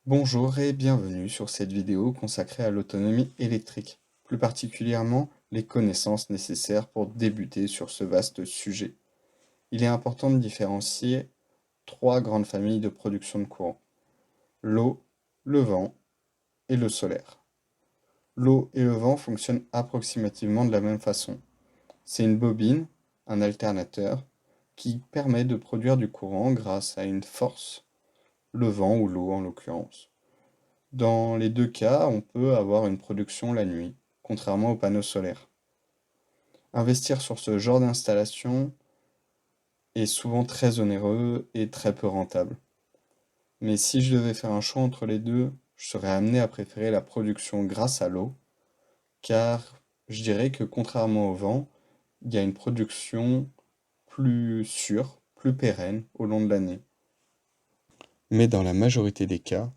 Bonjour et bienvenue sur cette vidéo consacrée à l'autonomie électrique, plus particulièrement les connaissances nécessaires pour débuter sur ce vaste sujet. Il est important de différencier trois grandes familles de production de courant: l'eau, le vent et le solaire. L'eau et le vent fonctionnent approximativement de la même façon. C'est une bobine, un alternateur, qui permet de produire du courant grâce à une force, le vent ou l'eau en l'occurrence. Dans les deux cas, on peut avoir une production la nuit, contrairement aux panneaux solaires. Investir sur ce genre d'installation est souvent très onéreux et très peu rentable. Mais si je devais faire un choix entre les deux, je serais amené à préférer la production grâce à l'eau, car je dirais que contrairement au vent, il y a une production plus sûre, plus pérenne au long de l'année. Mais dans la majorité des cas,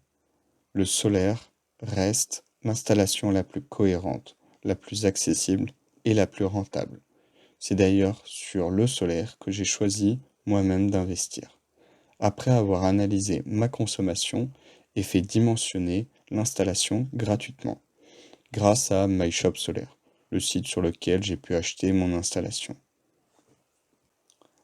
le solaire reste l'installation la plus cohérente, la plus accessible et la plus rentable. C'est d'ailleurs sur le solaire que j'ai choisi moi-même d'investir, après avoir analysé ma consommation et fait dimensionner l'installation gratuitement, grâce à MyShop Solaire, le site sur lequel j'ai pu acheter mon installation.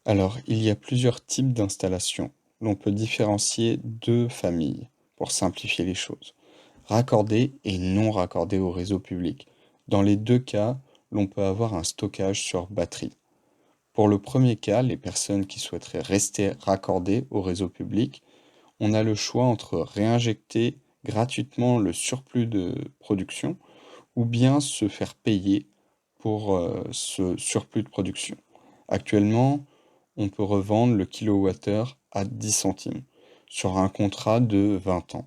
Alors, il y a plusieurs types d'installations. L'on peut différencier deux familles pour simplifier les choses: raccordé et non raccordé au réseau public. Dans les deux cas, l'on peut avoir un stockage sur batterie. Pour le premier cas, les personnes qui souhaiteraient rester raccordées au réseau public, on a le choix entre réinjecter gratuitement le surplus de production ou bien se faire payer pour ce surplus de production. Actuellement, on peut revendre le kilowattheure à 10 centimes sur un contrat de 20 ans.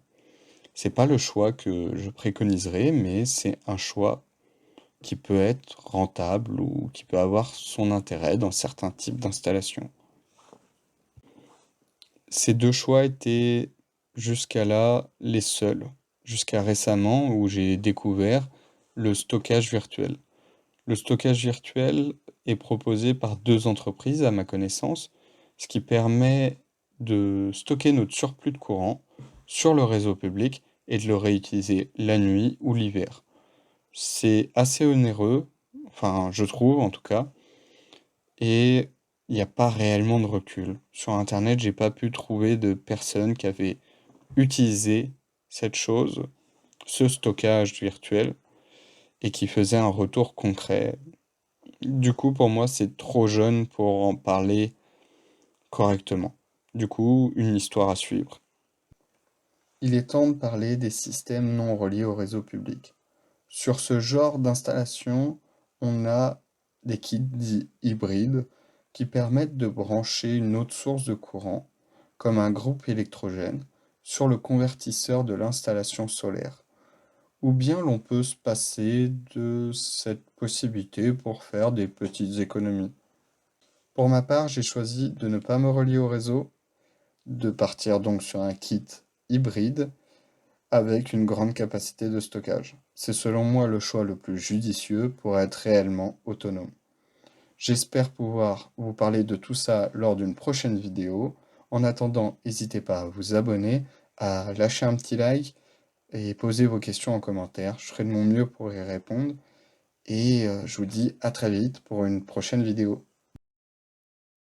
C'est pas le choix que je préconiserais, mais c'est un choix qui peut être rentable ou qui peut avoir son intérêt dans certains types d'installations. Ces deux choix étaient jusqu'à là les seuls, jusqu'à récemment où j'ai découvert le stockage virtuel. Le stockage virtuel est proposé par deux entreprises à ma connaissance, ce qui permet de stocker notre surplus de courant sur le réseau public et de le réutiliser la nuit ou l'hiver. C'est assez onéreux, enfin je trouve en tout cas, et il n'y a pas réellement de recul. Sur Internet, j'ai pas pu trouver de personnes qui avaient utilisé cette chose, ce stockage virtuel, et qui faisaient un retour concret. Du coup, pour moi, c'est trop jeune pour en parler correctement. Du coup, une histoire à suivre. Il est temps de parler des systèmes non reliés au réseau public. Sur ce genre d'installation, on a des kits dits hybrides qui permettent de brancher une autre source de courant, comme un groupe électrogène, sur le convertisseur de l'installation solaire. Ou bien l'on peut se passer de cette possibilité pour faire des petites économies. Pour ma part, j'ai choisi de ne pas me relier au réseau, de partir donc sur un kit hybride avec une grande capacité de stockage. C'est selon moi le choix le plus judicieux pour être réellement autonome. J'espère pouvoir vous parler de tout ça lors d'une prochaine vidéo. En attendant, n'hésitez pas à vous abonner, à lâcher un petit like et poser vos questions en commentaire. Je ferai de mon mieux pour y répondre. Et je vous dis à très vite pour une prochaine vidéo.